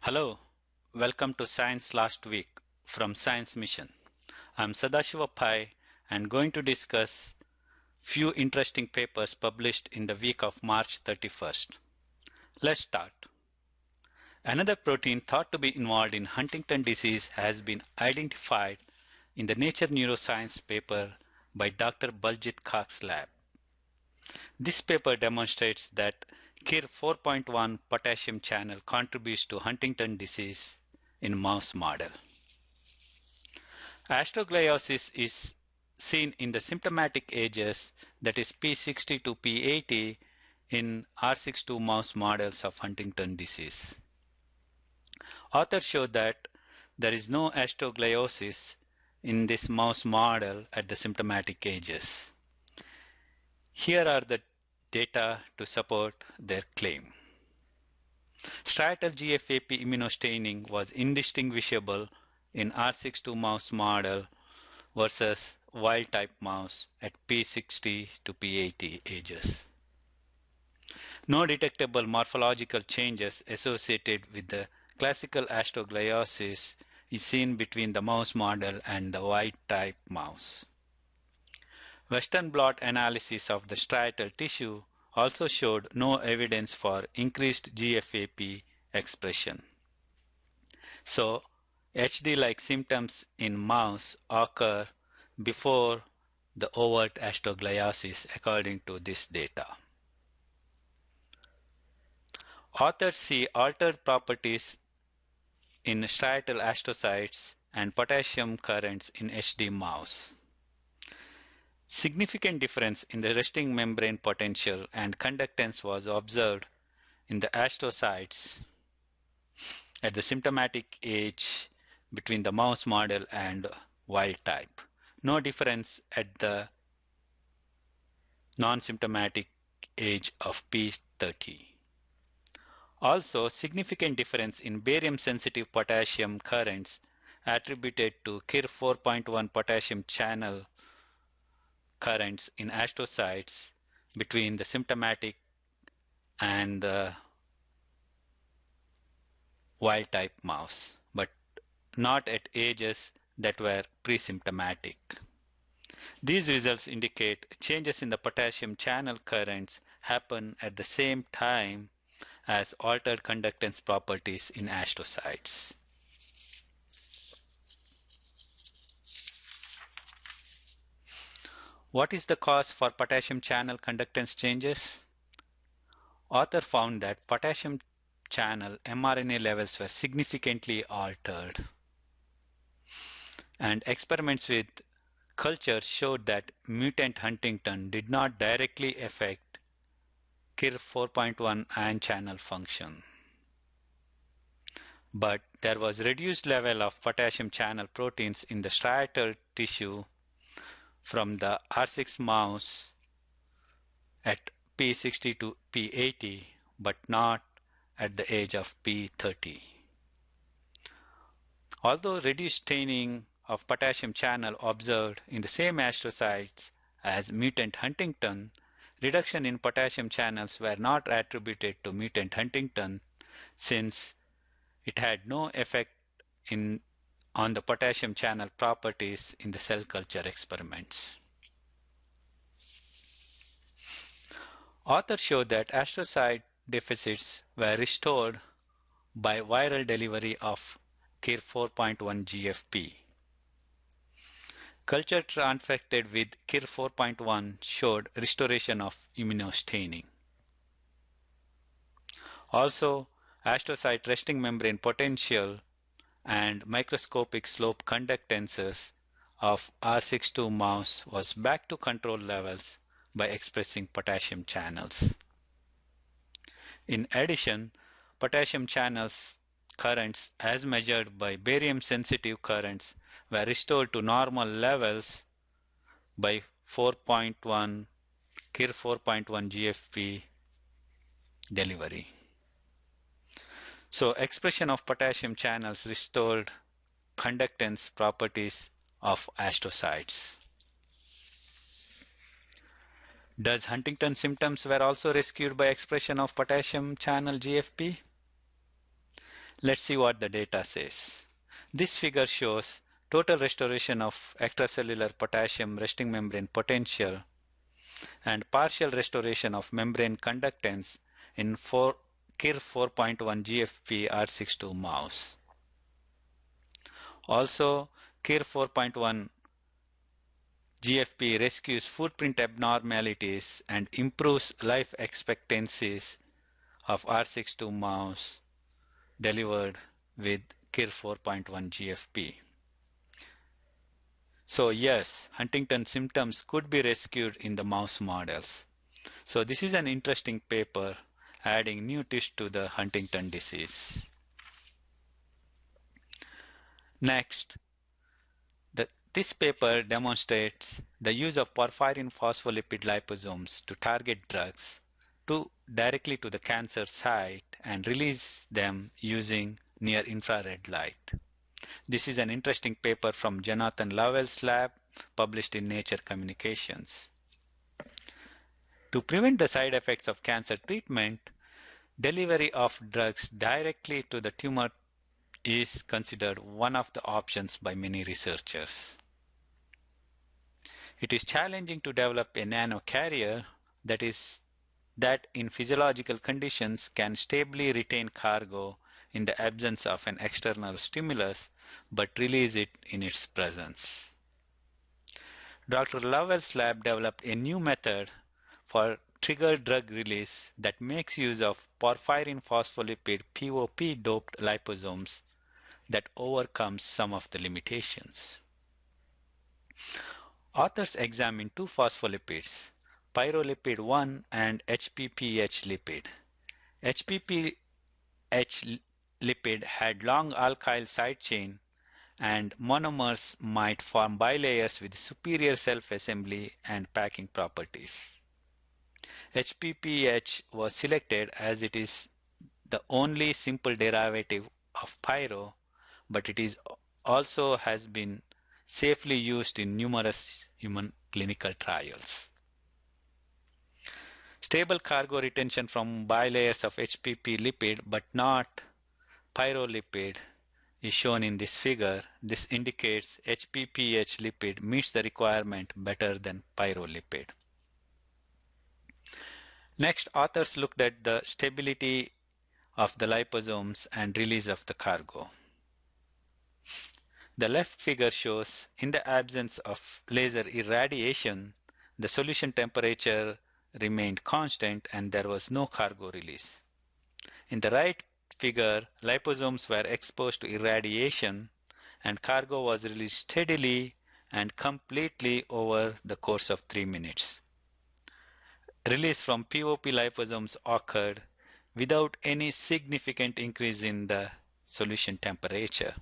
Hello, welcome to Science Last Week from Science Mission. I'm Sadashiva Pai and going to discuss few interesting papers published in the week of March 31st. Let's start. Another protein thought to be involved in Huntington disease has been identified in the Nature Neuroscience paper by Dr. Baljit Kak's lab. This paper demonstrates that Kir4.1 potassium channel contributes to Huntington disease in mouse model. Astrogliosis is seen in the symptomatic ages, that is P60 to P80, in R62 mouse models of Huntington disease. Authors show that there is no astrogliosis in this mouse model at the symptomatic ages. Here are the data to support their claim. Striatal GFAP immunostaining was indistinguishable in R62 mouse model versus wild-type mouse at P60 to P80 ages. No detectable morphological changes associated with the classical astrogliosis is seen between the mouse model and the wild-type mouse. Western blot analysis of the striatal tissue also showed no evidence for increased GFAP expression. So, HD-like symptoms in mouse occur before the overt astrogliosis according to this data. Authors see altered properties in striatal astrocytes and potassium currents in HD mouse. Significant difference in the resting membrane potential and conductance was observed in the astrocytes at the symptomatic age between the mouse model and wild type. No difference at the non-symptomatic age of P30. Also, significant difference in barium-sensitive potassium currents attributed to Kir4.1 potassium channel currents in astrocytes between the symptomatic and the wild-type mouse, but not at ages that were pre-symptomatic. These results indicate changes in the potassium channel currents happen at the same time as altered conductance properties in astrocytes. What is the cause for potassium channel conductance changes? Author found that potassium channel mRNA levels were significantly altered, and experiments with cultures showed that mutant Huntington did not directly affect Kir4.1 ion channel function. But there was reduced level of potassium channel proteins in the striatal tissue from the R6 mouse at P60 to P80, but not at the age of P30. Although reduced staining of potassium channel observed in the same astrocytes as mutant Huntington, reduction in potassium channels were not attributed to mutant Huntington since it had no effect on the potassium channel properties in the cell culture experiments. Authors showed that astrocyte deficits were restored by viral delivery of Kir4.1 GFP. Culture transfected with Kir4.1 showed restoration of immunostaining. Also, astrocyte resting membrane potential and microscopic slope conductances of R62 mouse was back to control levels by expressing potassium channels. In addition, potassium channels currents as measured by barium-sensitive currents were restored to normal levels by 4.1 Kir4.1 GFP delivery. So expression of potassium channels restored conductance properties of astrocytes. Does Huntington symptoms were also rescued by expression of potassium channel GFP? Let's see what the data says. This figure shows total restoration of extracellular potassium resting membrane potential and partial restoration of membrane conductance in Kir4.1 GFP R62 mouse. Also, Kir4.1 GFP rescues footprint abnormalities and improves life expectancies of R62 mouse delivered with Kir4.1 GFP. So yes, Huntington symptoms could be rescued in the mouse models. So this is an interesting paper adding new twist to the Huntington disease. Next, this paper demonstrates the use of porphyrin-phospholipid liposomes to target drugs directly to the cancer site and release them using near-infrared light. This is an interesting paper from Jonathan Lovell's lab published in Nature Communications. To prevent the side effects of cancer treatment, delivery of drugs directly to the tumor is considered one of the options by many researchers. It is challenging to develop a nanocarrier that in physiological conditions can stably retain cargo in the absence of an external stimulus but release it in its presence. Dr. Lovell's lab developed a new method for triggered drug release that makes use of porphyrin-phospholipid POP-doped liposomes that overcomes some of the limitations. Authors examined two phospholipids, pyrolipid 1 and HPPH lipid. HPPH lipid had long alkyl side chain and monomers might form bilayers with superior self-assembly and packing properties. HPPH was selected as it is the only simple derivative of pyro, but it is also has been safely used in numerous human clinical trials. Stable cargo retention from bilayers of HPP lipid but not pyrolipid is shown in this figure. This indicates HPPH lipid meets the requirement better than pyrolipid. Next, authors looked at the stability of the liposomes and release of the cargo. The left figure shows in the absence of laser irradiation, the solution temperature remained constant and there was no cargo release. In the right figure, liposomes were exposed to irradiation and cargo was released steadily and completely over the course of 3 minutes. Release from POP liposomes occurred without any significant increase in the solution temperature.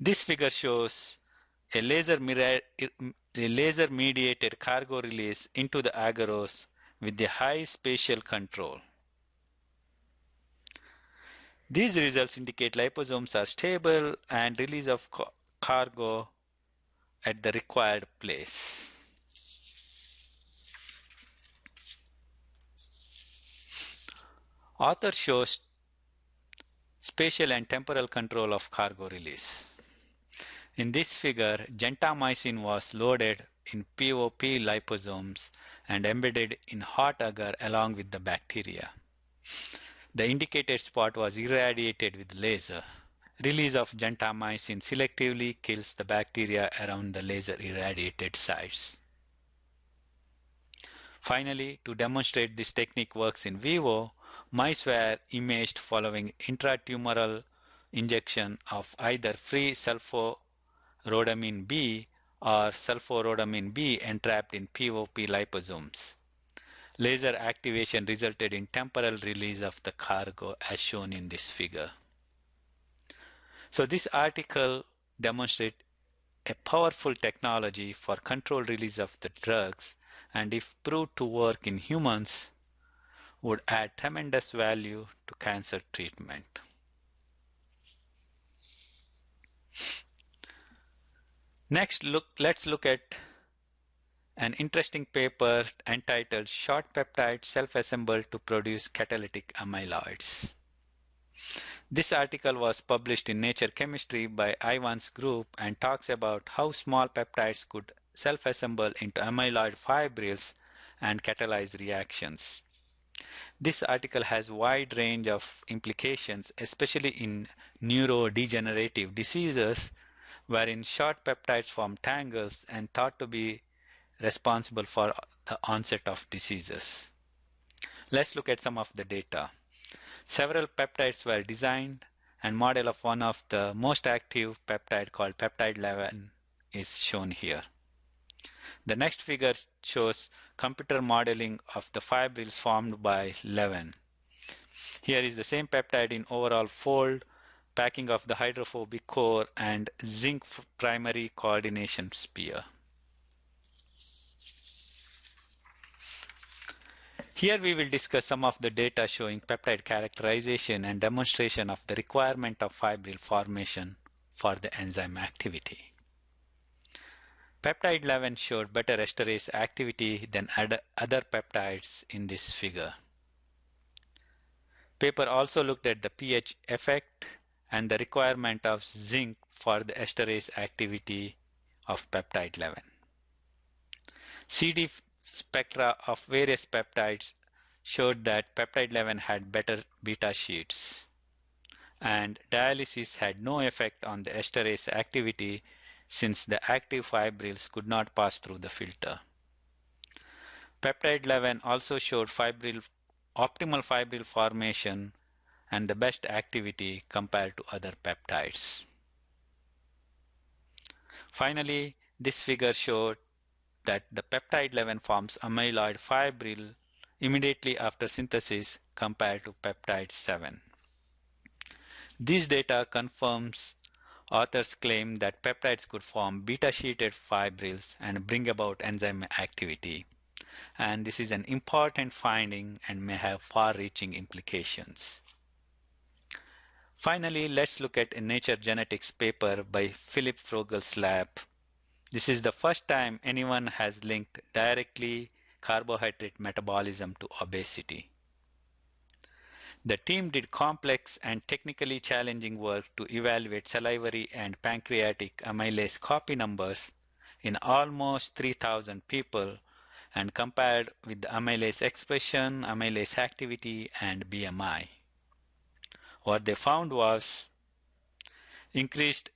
This figure shows a laser-mediated cargo release into the agarose with a high spatial control. These results indicate liposomes are stable and release of cargo at the required place. Author shows spatial and temporal control of cargo release. In this figure, gentamicin was loaded in POP liposomes and embedded in hot agar along with the bacteria. The indicated spot was irradiated with laser. Release of gentamicin selectively kills the bacteria around the laser irradiated sites. Finally, to demonstrate this technique works in vivo, mice were imaged following intratumoral injection of either free sulforhodamine B or sulforhodamine B entrapped in POP liposomes. Laser activation resulted in temporal release of the cargo as shown in this figure. So this article demonstrates a powerful technology for controlled release of the drugs and if proved to work in humans, would add tremendous value to cancer treatment. Next, let's look at an interesting paper entitled Short Peptides Self-Assemble to Produce Catalytic Amyloids. This article was published in Nature Chemistry by Ivan's group and talks about how small peptides could self-assemble into amyloid fibrils and catalyze reactions. This article has a wide range of implications, especially in neurodegenerative diseases, wherein short peptides form tangles and thought to be responsible for the onset of diseases. Let's look at some of the data. Several peptides were designed, and model of one of the most active peptide called peptide 11 is shown here. The next figure shows computer modeling of the fibrils formed by 11. Here is the same peptide in overall fold, packing of the hydrophobic core, and zinc primary coordination sphere. Here we will discuss some of the data showing peptide characterization and demonstration of the requirement of fibril formation for the enzyme activity. Peptide 11 showed better esterase activity than other peptides in this figure. Paper also looked at the pH effect and the requirement of zinc for the esterase activity of peptide 11. CD spectra of various peptides showed that peptide 11 had better beta sheets, and dialysis had no effect on the esterase activity since the active fibrils could not pass through the filter. Peptide 11 also showed optimal fibril formation and the best activity compared to other peptides. Finally, this figure showed that the peptide 11 forms amyloid fibril immediately after synthesis compared to peptide 7. This data confirms authors' claim that peptides could form beta-sheeted fibrils and bring about enzyme activity. And this is an important finding and may have far-reaching implications. Finally, let's look at a Nature Genetics paper by Philip Frogel's lab. This is the first time anyone has linked directly carbohydrate metabolism to obesity. The team did complex and technically challenging work to evaluate salivary and pancreatic amylase copy numbers in almost 3,000 people and compared with the amylase expression, amylase activity, and BMI. What they found was increased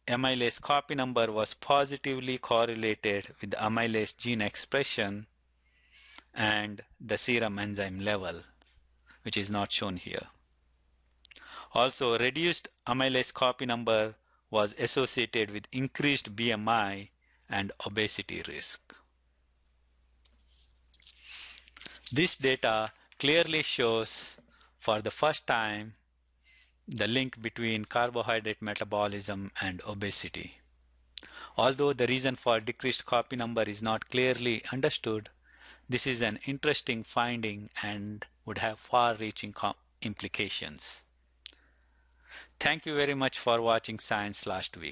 amylase copy number was positively correlated with the amylase gene expression and the serum enzyme level, which is not shown here. Also, reduced amylase copy number was associated with increased BMI and obesity risk. This data clearly shows for the first time the link between carbohydrate metabolism and obesity. Although the reason for decreased copy number is not clearly understood, this is an interesting finding and would have far-reaching implications. Thank you very much for watching Science Last Week.